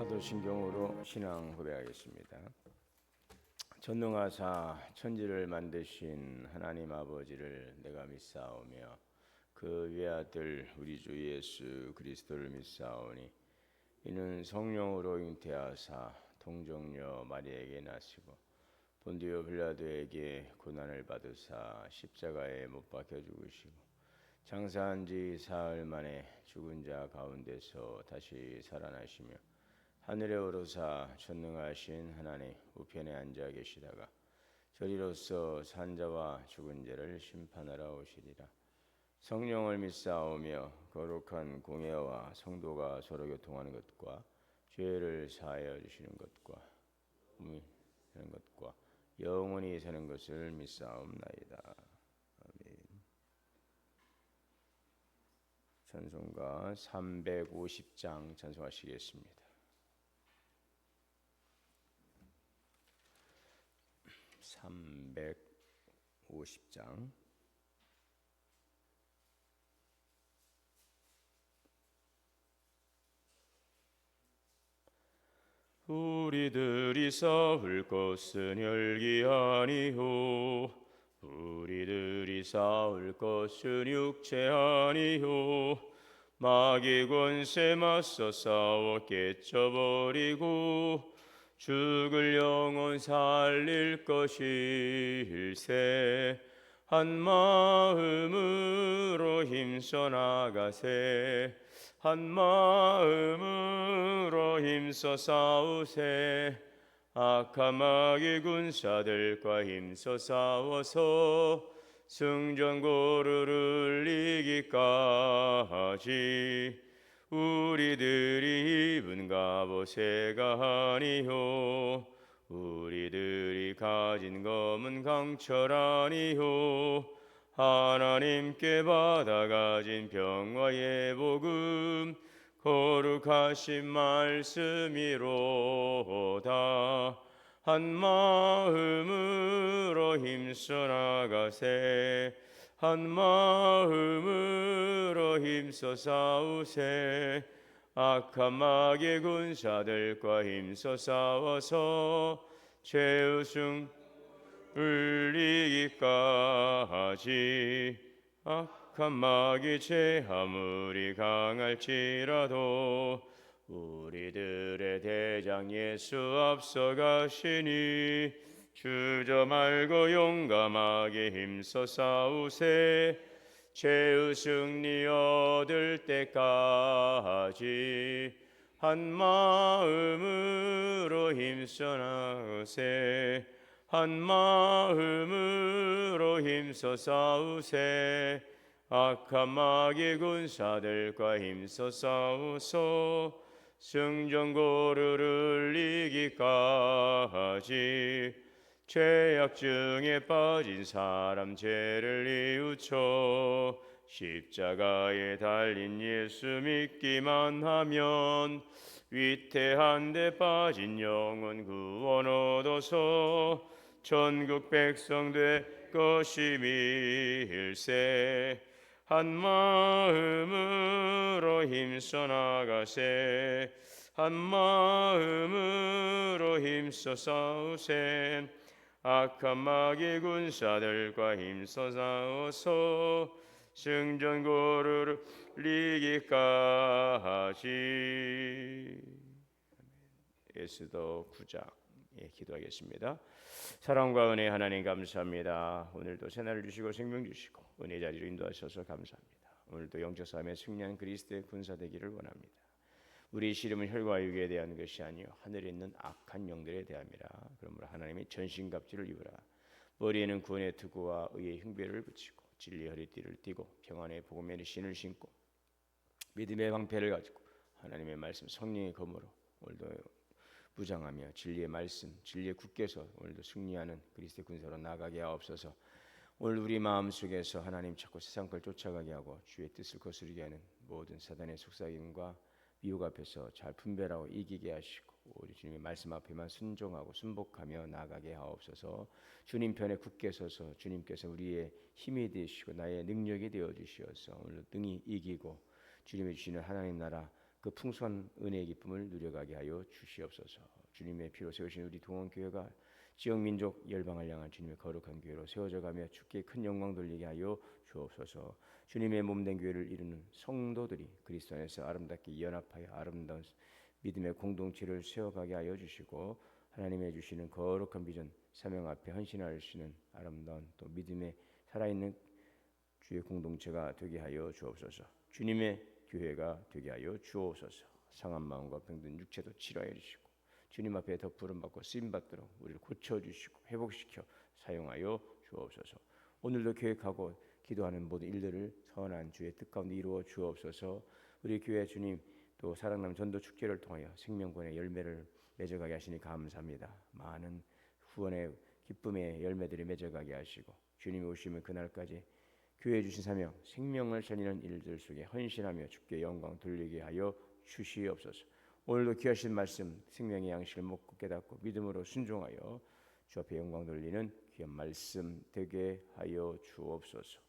사도신경으로 신앙 고백하겠습니다. 전능하사 천지를 만드신 하나님 아버지를 내가 믿사오며 그 외아들 우리 주 예수 그리스도를 믿사오니 이는 성령으로 잉태하사 동정녀 마리아에게 나시고 본디오 빌라도에게 고난을 받으사 십자가에 못 박혀 죽으시고 장사한 지 사흘 만에 죽은 자 가운데서 다시 살아나시며 하늘에 오르사 전능하신 하나님 우편에 앉아 계시다가 저리로서 산자와 죽은 자를 심판하러 오시리라. 성령을 믿사오며 거룩한 공예와 성도가 서로 교통하는 것과 죄를 사하여 주시는 것과 사는 것과 영원히 사는 것을 믿사옵나이다. 아멘. 찬송가 350장 찬송하시겠습니다. 350장 우리들이 싸울 것은 혈기 아니요 우리들이 싸울 것은 육체 아니요 마귀 권세 맞서 싸워 깨쳐버리고 죽을 영혼 살릴 것일세 한 마음으로 힘써 나가세 한 마음으로 힘써 싸우세 악한 마귀 군사들과 힘써 싸워서 승전고를 이기까지 우리들이 입은 갑옷새가 아니요 우리들이 가진 검은 강철 아니요 하나님께 받아가진 평화의 복음 거룩하신 말씀이로다. 한 마음으로 힘써 나가세 한 마음으로 힘써 싸우세 악한 마귀 군사들과 힘써 싸워서 최우승을 이기까지 악한 마귀 죄 아무리 강할지라도 우리들의 대장 예수 앞서가시니 주저 말고 용감하게 힘써 싸우세 최후 승리 얻을 때까지 한 마음으로 힘써 나가세 한 마음으로 힘써 싸우세 악한 마귀 군사들과 힘써 싸우소 승전고를 이기까지 죄악 중에 빠진 사람 죄를 뉘우쳐 십자가에 달린 예수 믿기만 하면 위태한 데 빠진 영혼 구원 얻어서 전국 백성 될 것임일세 한 마음으로 힘써 나가세 한 마음으로 힘써 싸우세 악한 마귀 군사들과 힘써 싸워서 승전고를 이기까지. 에스더 9장에 기도하겠습니다. 사랑과 은혜 하나님 감사합니다. 오늘도 새날을 주시고 생명 주시고 은혜 자리로 인도하셔서 감사합니다. 오늘도 영적 싸움에 승리한 그리스도의 군사 되기를 원합니다. 우리의 시름은 혈과 육에 대한 것이 아니요 하늘에 있는 악한 영들에 대함이라. 그러므로 하나님의 전신갑주를 입으라. 머리에는 구원의 투구와 의의 흉배를 붙이고 진리의 허리띠를 띠고 평안의 복음의 신을 신고 믿음의 방패를 가지고 하나님의 말씀 성령의 검으로 오늘도 무장하며 진리의 말씀 진리의 굳게서 오늘도 승리하는 그리스도의 군사로 나가게 하옵소서. 오늘 우리 마음속에서 하나님 찾고 세상 걸 쫓아가게 하고 주의 뜻을 거스르게 하는 모든 사단의 속삭임과 미혹 앞에서 잘 분별하고 이기게 하시고 우리 주님의 말씀 앞에만 순종하고 순복하며 나가게 하옵소서. 주님 편에 굳게 서서 주님께서 우리의 힘이 되시고 나의 능력이 되어 주시어서 오늘 능히 이기고 주님이 주시는 하나님 나라 그 풍성한 은혜의 기쁨을 누려가게 하여 주시옵소서. 주님의 피로 세우신 우리 동원교회가 지역 민족 열방을 향한 주님의 거룩한 교회로 세워져가며 주께 큰 영광 돌리게 하여 주옵소서. 주님의 몸된 교회를 이루는 성도들이 그리스도 안에서 아름답게 연합하여 아름다운 믿음의 공동체를 세워가게 하여 주시고, 하나님의 주시는 거룩한 비전 사명 앞에 헌신할 수 있는 아름다운 또 믿음의 살아있는 주의 공동체가 되게 하여 주옵소서. 주님의 교회가 되게 하여 주옵소서. 상한 마음과 병든 육체도 치료하여 주시고, 주님 앞에 더 부름받고 쓰임받도록 우리를 고쳐주시고 회복시켜 사용하여 주옵소서. 오늘도 계획하고 기도하는 모든 일들을 선한 주의 뜻 가운데 이루어 주옵소서. 우리 교회 주님 또 사랑나무 전도 축제를 통하여 생명권의 열매를 맺어가게 하시니 감사합니다. 많은 후원의 기쁨의 열매들이 맺어가게 하시고, 주님이 오시면 그날까지 교회에 주신 사명 생명을 살리는 일들 속에 헌신하며 주께 영광 돌리게 하여 주시옵소서. 오늘도 귀하신 말씀 생명의 양식을 먹고 깨닫고 믿음으로 순종하여 주 앞에 영광 돌리는 귀한 말씀 되게 하여 주옵소서.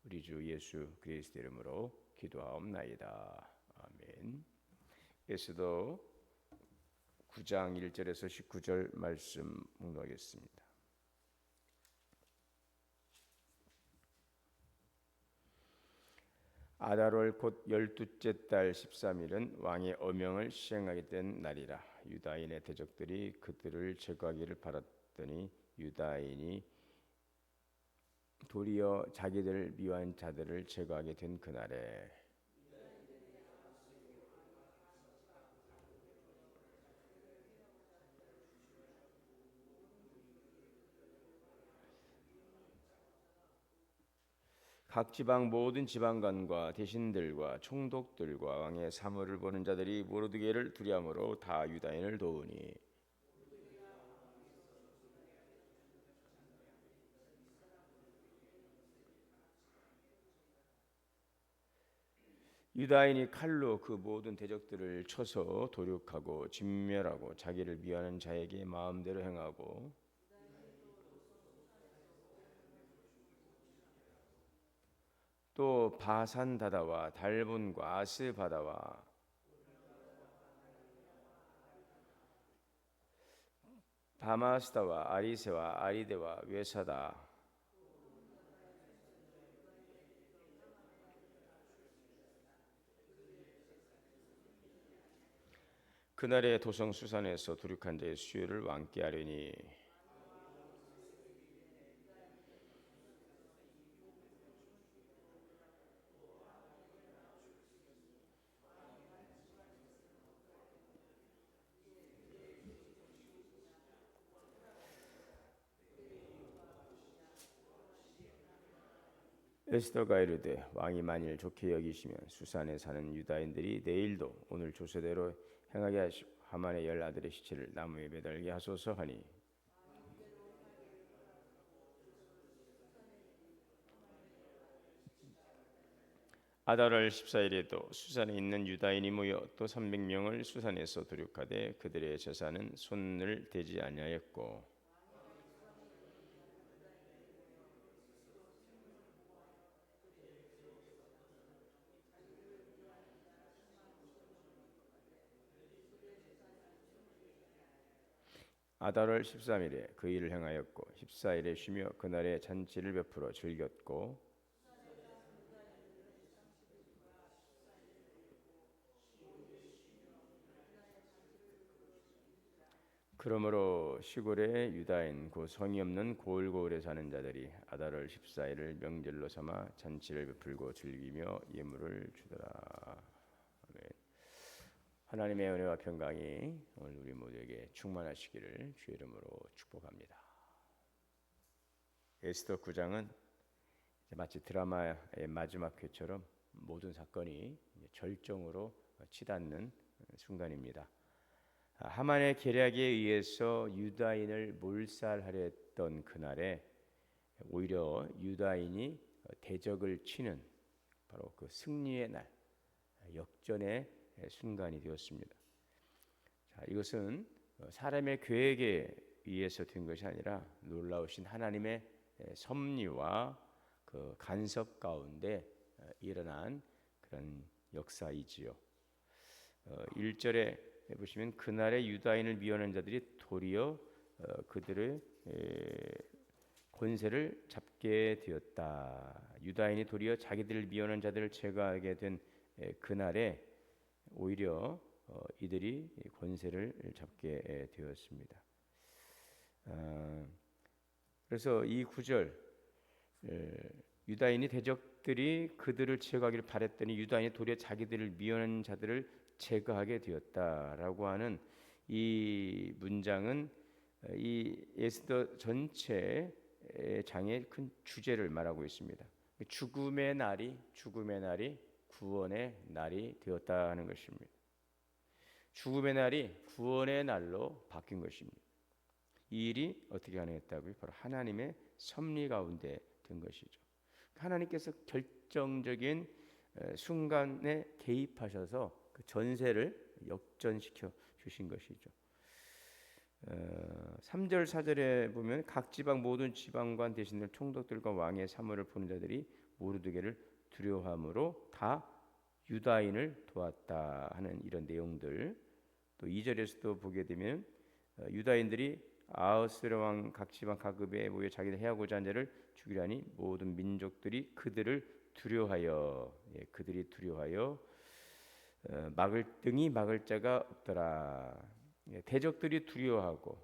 우리 주 예수 그리스도 이름으로 기도하옵나이다. 아멘. 에스더 9장 1절에서 19절 말씀 묵상하겠습니다. 아달월 곧 12째 달 13일은 왕의 어명을 시행하게 된 날이라. 유다인의 대적들이 그들을 제거하기를 바랐더니 유다인이 도리어 자기들을 미워한 자들을 제거하게 된 그날에 각 지방 모든 지방관과 대신들과 총독들과 왕의 사물을 보는 자들이 모르드게를 두려움으로 다 유다인을 도우니, 유다인이 칼로 그 모든 대적들을 쳐서 도륙하고 진멸하고 자기를 미워하는 자에게 마음대로 행하고, 또 바산 다다와 달본과 아스 바다와 바마스다와 아리세와 아리데와 외사다, 그날의 도성 수산에서 도륙한 자의 수요를 왕께 하려니, 에스더가 이르되 왕이 만일 좋게 여기시면 수산에 사는 유다인들이 내일도 오늘 조서대로 행하게 하시고 하만의 10아들의 시체를 나무에 매달게 하소서 하니, 아달월 14일에도 수산에 있는 유다인이 모여 또 300명을 수산에서 도륙하되 그들의 제사는 손을 대지 아니하였고, 아달월 13일에 그 일을 행하였고 14일에 쉬며 그날에 잔치를 베풀어 즐겼고, 그러므로 시골의 유다인 곧 성이 없는 고을고을에 사는 자들이 아달월 14일을 명절로 삼아 잔치를 베풀고 즐기며 예물을 주더라. 아멘. 하나님의 은혜와 평강이 오늘 우리 모두에게 충만하시기를 주의 이름으로 축복합니다. 에스더 9장은 마치 드라마의 마지막 회처럼 모든 사건이 절정으로 치닫는 순간입니다. 하만의 계략에 의해서 유다인을 몰살하려 했던 그날에 오히려 유다인이 대적을 치는 바로 그 승리의 날, 역전의 순간이 되었습니다. 자, 이것은 사람의 계획에 의해서 된 것이 아니라 놀라우신 하나님의 섭리와 간섭 가운데 일어난 그런 역사이지요. 1절에 보시면 그날에 유다인을 미워하는 자들이 도리어 그들의 권세를 잡게 되었다. 유다인이 도리어 자기들을 미워하는 자들을 제거하게 된 그날에 오히려 이들이 권세를 잡게 되었습니다. 그래서 이 구절, 유다인이 대적들이 그들을 제거하기를 바랬더니 유다인이 도리어 자기들을 미워하는 자들을 제거하게 되었다라고 하는 이 문장은 이 에스더 전체 장의 큰 주제를 말하고 있습니다. 죽음의 날이 구원의 날이 되었다는 것입니다. 죽음의 날이 구원의 날로 바뀐 것입니다. 이 일이 어떻게 가능했다고요? 바로 하나님의 섭리 가운데 된 것이죠. 하나님께서 결정적인 순간에 개입하셔서 그 전세를 역전시켜 주신 것이죠. 3절 4절에 보면 각 지방 모든 지방관 대신들 총독들과 왕의 사무를 보는 자들이 모르드게를 두려워함으로 다 유다인을 도왔다 하는 이런 내용들. 또 2절에서도 보게 되면 유다인들이 아하스웨로 왕 각 지방 각읍에 모여 자기들 해하고자 한 자를 죽이라니 모든 민족들이 그들을 두려워하여 그들이 두려워하여 막을 자가 없더라. 대적들이 두려워하고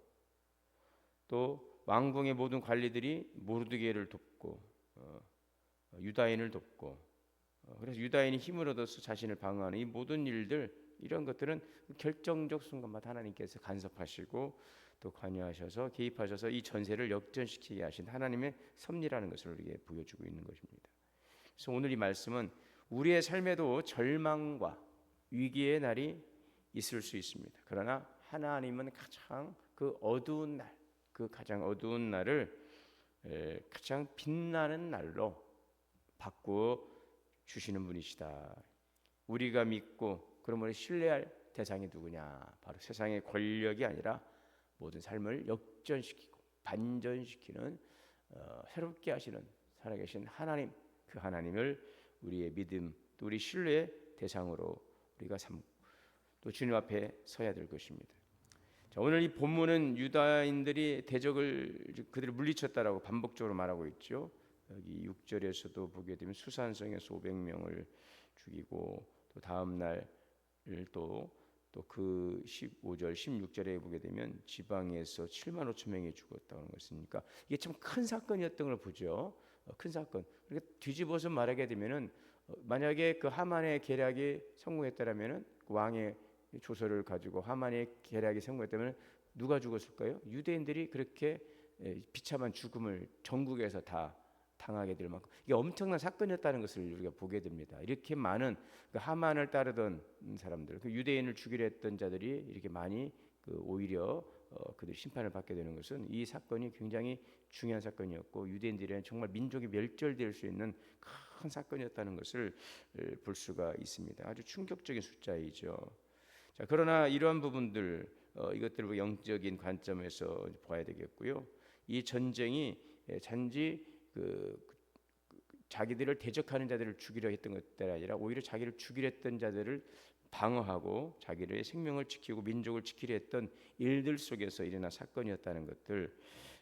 또 왕궁의 모든 관리들이 모르드게를 돕고 유다인을 돕고 그래서 유다인이 힘을 얻어서 자신을 방어하는 이 모든 일들 이런 것들은 결정적 순간마다 하나님께서 간섭하시고 또 관여하셔서 개입하셔서 이 전세를 역전시키게 하신 하나님의 섭리라는 것을 우리에게 보여주고 있는 것입니다. 그래서 오늘 이 말씀은 우리의 삶에도 절망과 위기의 날이 있을 수 있습니다. 그러나 하나님은 가장 그 어두운 날, 그 가장 어두운 날을 가장 빛나는 날로 바꾸어 주시는 분이시다. 우리가 믿고 그러므로 신뢰할 대상이 누구냐? 바로 세상의 권력이 아니라 모든 삶을 역전시키고 반전시키는 새롭게 하시는 살아계신 하나님, 그 하나님을 우리의 믿음 또 우리 신뢰의 대상으로 우리가 삼고 또 주님 앞에 서야 될 것입니다. 자, 오늘 이 본문은 유다인들이 대적을 그들을 물리쳤다라고 반복적으로 말하고 있죠. 여기 6절에서도 보게 되면 수산성에서 500명을 죽이고 또 다음 날 또 그 15절, 16절에 보게 되면 지방에서 7만 5천 명이 죽었다는 것이니까 이게 참 큰 사건이었던 걸 보죠. 큰 사건. 그러니까 뒤집어서 말하게 되면은 만약에 그 하만의 계략이 성공했다라면은 그 왕의 조서를 가지고 하만의 계략이 성공했다면 누가 죽었을까요? 유대인들이 그렇게 비참한 죽음을 전국에서 다 당하게 될 만큼 이게 엄청난 사건이었다는 것을 우리가 보게 됩니다. 이렇게 많은 그 하만을 따르던 사람들, 그 유대인을 죽이려 했던 자들이 이렇게 많이 오히려 그들 심판을 받게 되는 것은 이 사건이 굉장히 중요한 사건이었고 유대인들에는 정말 민족이 멸절될 수 있는 큰 사건이었다는 것을 볼 수가 있습니다. 아주 충격적인 숫자이죠. 자, 그러나 이러한 부분들 이것들을 영적인 관점에서 봐야 되겠고요. 이 전쟁이 단지 자기들을 대적하는 자들을 죽이려 했던 것들이 아니라 오히려 자기를 죽이려 했던 자들을 방어하고 자기의 생명을 지키고 민족을 지키려 했던 일들 속에서 일어난 사건이었다는 것들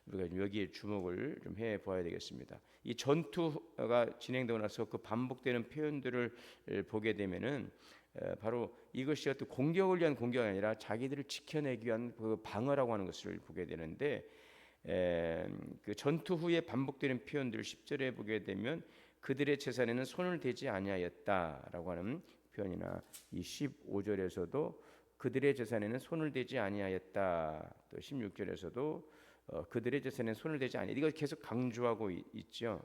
우리가 여기에 주목을 좀 해봐야 되겠습니다. 이 전투가 진행되고 나서 그 반복되는 표현들을 보게 되면은 바로 이것이 어떤 공격을 위한 공격이 아니라 자기들을 지켜내기 위한 그 방어라고 하는 것을 보게 되는데 그 전투 후에 반복되는 표현들 10절에 보게 되면 그들의 재산에는 손을 대지 아니하였다라고 하는 표현이나 이 15절에서도 그들의 재산에는 손을 대지 아니하였다. 또 16절에서도 그들의 재산에는 손을 대지 아니하였다. 이거 계속 강조하고 있죠.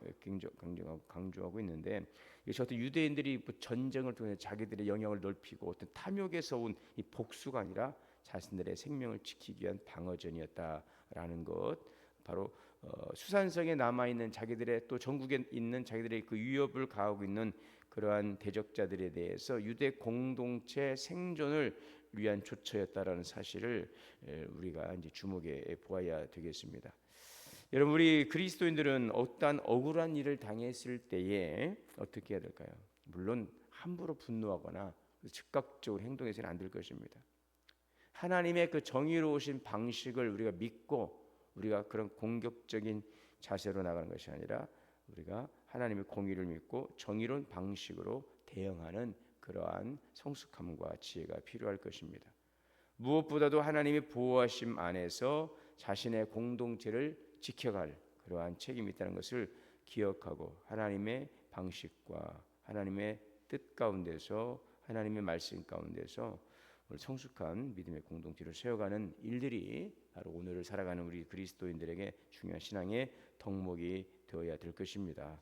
강조하고 있는데 이것이 어떤 유대인들이 전쟁을 통해 자기들의 영향을 넓히고 어떤 탐욕에서 온 이 복수가 아니라 자신들의 생명을 지키기 위한 방어전이었다라는 것. 바로 수산성에 남아 있는 자기들의 또 전국에 있는 자기들의 그 위협을 가하고 있는 그러한 대적자들에 대해서 유대 공동체 생존을 위한 조처였다라는 사실을 우리가 이제 주목해 보아야 되겠습니다. 여러분, 우리 그리스도인들은 어떠한 억울한 일을 당했을 때에 어떻게 해야 될까요? 물론 함부로 분노하거나 즉각적으로 행동해서는 안 될 것입니다. 하나님의 그 정의로우신 방식을 우리가 믿고 우리가 그런 공격적인 자세로 나가는 것이 아니라 우리가 하나님의 공의를 믿고 정의로운 방식으로 대응하는 그러한 성숙함과 지혜가 필요할 것입니다. 무엇보다도 하나님의 보호하심 안에서 자신의 공동체를 지켜갈 그러한 책임이 있다는 것을 기억하고 하나님의 방식과 하나님의 뜻 가운데서 하나님의 말씀 가운데서 성숙한 믿음의 공동체를 세워가는 일들이 바로 오늘을 살아가는 우리 그리스도인들에게 중요한 신앙의 덕목이 되어야 될 것입니다.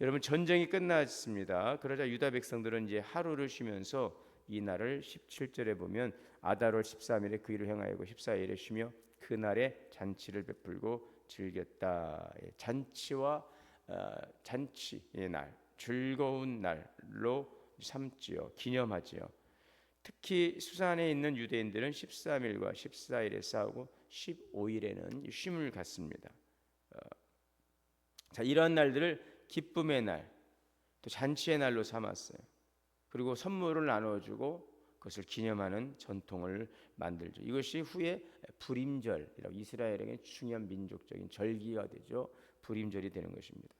여러분, 전쟁이 끝났습니다. 그러자 유다 백성들은 이제 하루를 쉬면서 이 날을 17절에 보면 아달월 13일에 그 일을 행하였고 14일에 쉬며 그날에 잔치를 베풀고 즐겼다. 잔치와 잔치의 날, 즐거운 날로 삼지요, 기념하지요. 특히 수산에 있는 유대인들은 13일과 14일에 싸우고 15일에는 쉼을 갖습니다. 자, 이런 날들을 기쁨의 날, 또 잔치의 날로 삼았어요. 그리고 선물을 나눠주고 그것을 기념하는 전통을 만들죠. 이것이 후에 불임절이라고 이스라엘에게 중요한 민족적인 절기가 되죠. 불임절이 되는 것입니다.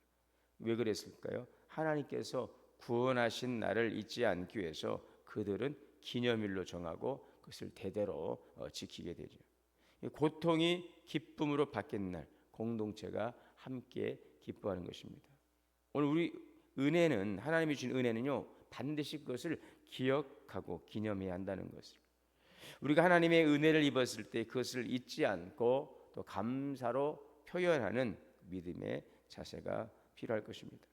왜 그랬을까요? 하나님께서 구원하신 날을 잊지 않기 위해서 그들은 기념일로 정하고 그것을 대대로 지키게 되죠. 고통이 기쁨으로 바뀐 날, 공동체가 함께 기뻐하는 것입니다. 오늘 우리 은혜는, 하나님이 주신 은혜는요, 반드시 그것을 기억하고 기념해야 한다는 것을, 우리가 하나님의 은혜를 입었을 때 그것을 잊지 않고 또 감사로 표현하는 믿음의 자세가 필요할 것입니다.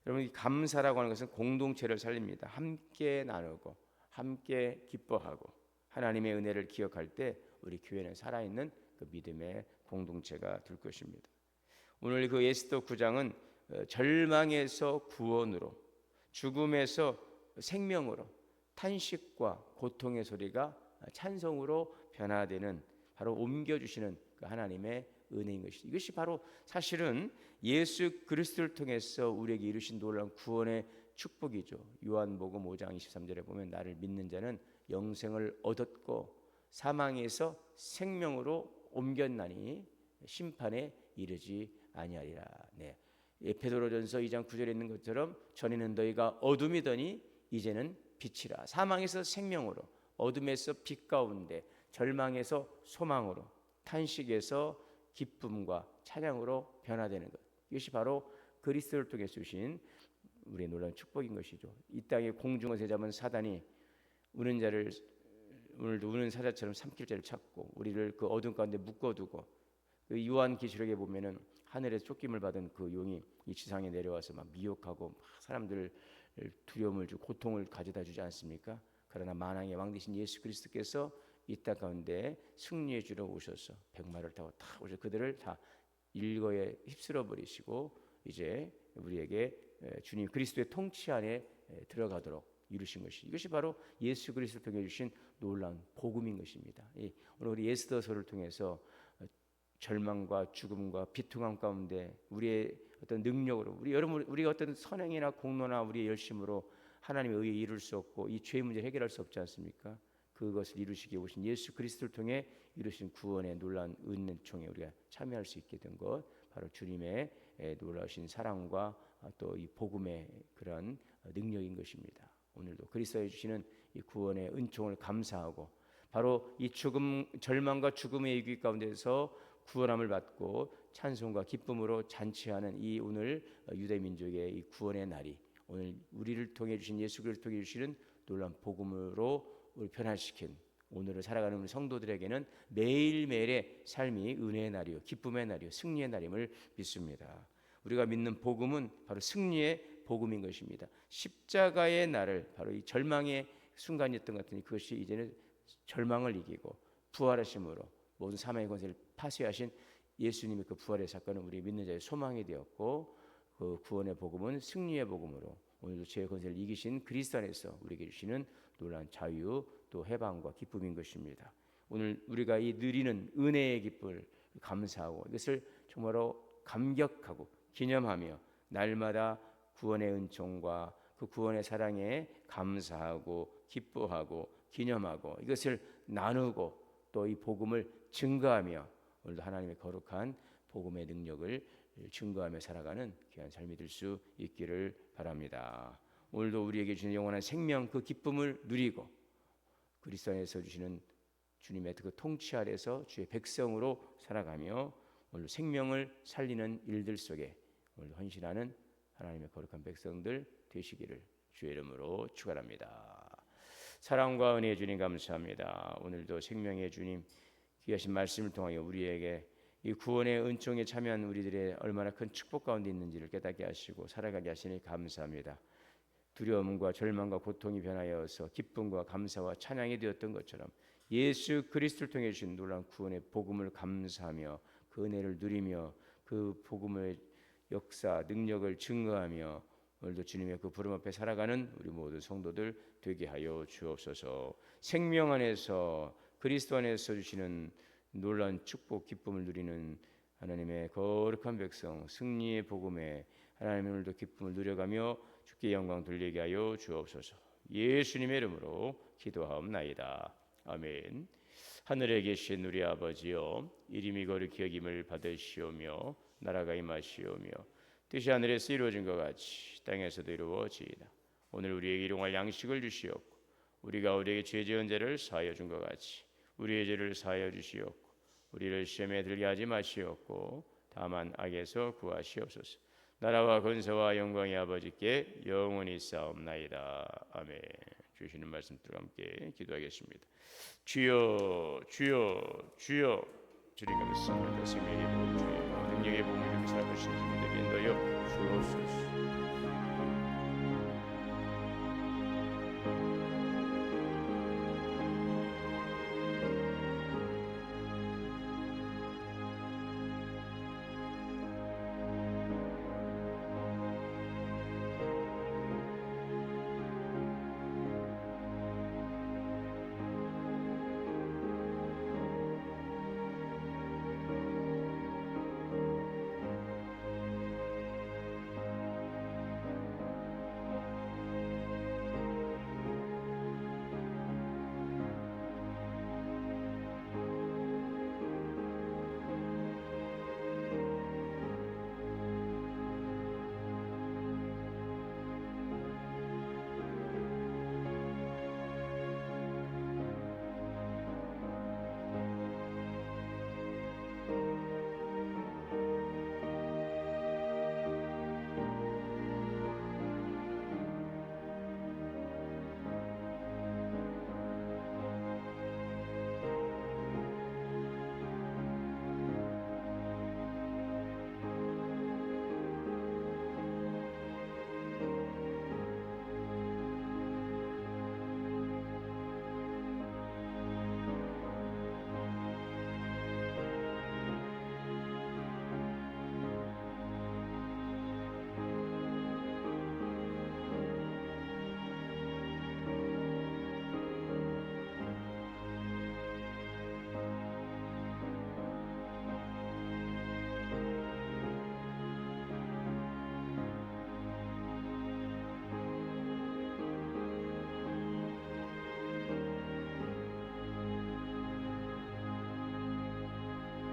여러분, 이 감사라고 하는 것은 공동체를 살립니다. 함께 나누고 함께 기뻐하고 하나님의 은혜를 기억할 때 우리 교회는 살아있는 그 믿음의 공동체가 될 것입니다. 오늘 그 에스더 9장은 절망에서 구원으로, 죽음에서 생명으로, 탄식과 고통의 소리가 찬송으로 변화되는, 바로 옮겨주시는 그 하나님의 은혜인 것이죠. 이것이 바로 사실은 예수 그리스도를 통해서 우리에게 이루신 놀라운 구원의 축복이죠. 요한복음 5장 23절에 보면 나를 믿는 자는 영생을 얻었고 사망에서 생명으로 옮겼나니 심판에 이르지 아니하리라. 네. 베드로전서 2장 9절에 있는 것처럼 전에는 너희가 어둠이더니 이제는 빛이라. 사망에서 생명으로, 어둠에서 빛 가운데, 절망에서 소망으로, 탄식에서 기쁨과 찬양으로 변화되는 것. 이것이 바로 그리스도를 통해 주신 우리의 놀라운 축복인 것이죠. 이 땅에 공중을 세잡은 사단이 우는 자를, 오늘도 우는 사자처럼 삼킬 자를 찾고 우리를 그 어둠 가운데 묶어두고, 그 요한계시록에 보면은 하늘에서 쫓김을 받은 그 용이 이 지상에 내려와서 막 미혹하고 막 사람들 두려움을 주고 고통을 가져다 주지 않습니까? 그러나 만왕의 왕 되신 예수 그리스도께서 이 땅 가운데 승리해 주러 오셔서 백마를 타고 다 오셔서 그들을 다 일거에 휩쓸어 버리시고 이제 우리에게 주님 그리스도의 통치 안에 들어가도록 이루신 것이, 이것이 바로 예수 그리스도를 통해 주신 놀라운 복음인 것입니다. 오늘 우리 에스더서를 통해서 절망과 죽음과 비통함 가운데 우리의 어떤 능력으로, 우리가 어떤 선행이나 공로나 우리의 열심으로 하나님의 의에 이룰 수 없고 이 죄의 문제를 해결할 수 없지 않습니까? 그것을 이루시기 위해 오신 예수 그리스도를 통해 이루신 구원의 놀라운 은총에 우리가 참여할 수 있게 된 것, 바로 주님의 놀라우신 사랑과 또 이 복음의 그런 능력인 것입니다. 오늘도 그리스도에 주시는 이 구원의 은총을 감사하고 바로 이 절망과 죽음의 위기 가운데서 구원함을 받고 찬송과 기쁨으로 잔치하는 이 오늘 유대 민족의 이 구원의 날이, 오늘 우리를 통해 주신 예수 그리스도를 통해 주시는 놀라운 복음으로 우리 변화시킨 오늘을 살아가는 우리 성도들에게는 매일매일의 삶이 은혜의 날이요, 기쁨의 날이요, 승리의 날임을 믿습니다. 우리가 믿는 복음은 바로 승리의 복음인 것입니다. 십자가의 날을, 바로 이 절망의 순간이었던 것 같으니 그것이 이제는 절망을 이기고 부활하심으로 모든 사망의 권세를 파쇄하신 예수님의 그 부활의 사건은 우리 믿는 자의 소망이 되었고, 그 구원의 복음은 승리의 복음으로 오늘도 죄의 권세를 이기신 그리스도 안에서 우리에게 주시는 놀라운 자유, 또 해방과 기쁨인 것입니다. 오늘 우리가 이 누리는 은혜의 기쁨을 감사하고 이것을 정말로 감격하고 기념하며 날마다 구원의 은총과 그 구원의 사랑에 감사하고 기뻐하고 기념하고 이것을 나누고 또 이 복음을 증거하며 오늘도 하나님의 거룩한 복음의 능력을 증거하며 살아가는 귀한 삶이 될 수 있기를 바랍니다. 오늘도 우리에게 주는 영원한 생명 그 기쁨을 누리고 그리스도 안에서 주시는 주님의 그 통치 아래서 주의 백성으로 살아가며 오늘 생명을 살리는 일들 속에 오늘 헌신하는 하나님의 거룩한 백성들 되시기를 주의 이름으로 축원합니다. 사랑과 은혜의 주님 감사합니다. 오늘도 생명의 주님 귀하신 말씀을 통하여 우리에게 이 구원의 은총에 참여한 우리들의 얼마나 큰 축복 가운데 있는지를 깨닫게 하시고 살아가게 하시니 감사합니다. 두려움과 절망과 고통이 변하여서 기쁨과 감사와 찬양이 되었던 것처럼 예수 그리스도를 통해 주신 놀라운 구원의 복음을 감사하며 그 은혜를 누리며 그 복음의 역사 능력을 증거하며 오늘도 주님의 그 부름 앞에 살아가는 우리 모든 성도들 되게 하여 주옵소서. 생명 안에서 그리스도 안에서 주시는 놀라운 축복 기쁨을 누리는 하나님의 거룩한 백성 승리의 복음에 하나님의 오늘도 기쁨을 누려가며 주께 영광 돌리게 하여 주옵소서. 예수님의 이름으로 기도하옵나이다. 아멘. 하늘에 계신 우리 아버지여, 이름이 거룩히 여김을 받으시오며 나라가 임하시오며 뜻이 하늘에서 이루어진 것 같이 땅에서도 이루어지이다. 오늘 우리에게 일용할 양식을 주시옵고 우리가 우리에게 죄 지은 자를 사하여 준 것 같이 우리의 죄를 사하여 주시옵고 우리를 시험에 들게 하지 마시옵고 다만 악에서 구하시옵소서. 나라와 권세와 영광이 아버지께 영원히 싸움나이다. 아멘. 주시는 말씀들과 함께 기도하겠습니다. 주여 주여 주여. 주님 감사합니다. 생명의 복음 주여 능력의 복음을 살아가시는 분들에게 인도하여 주옵소서.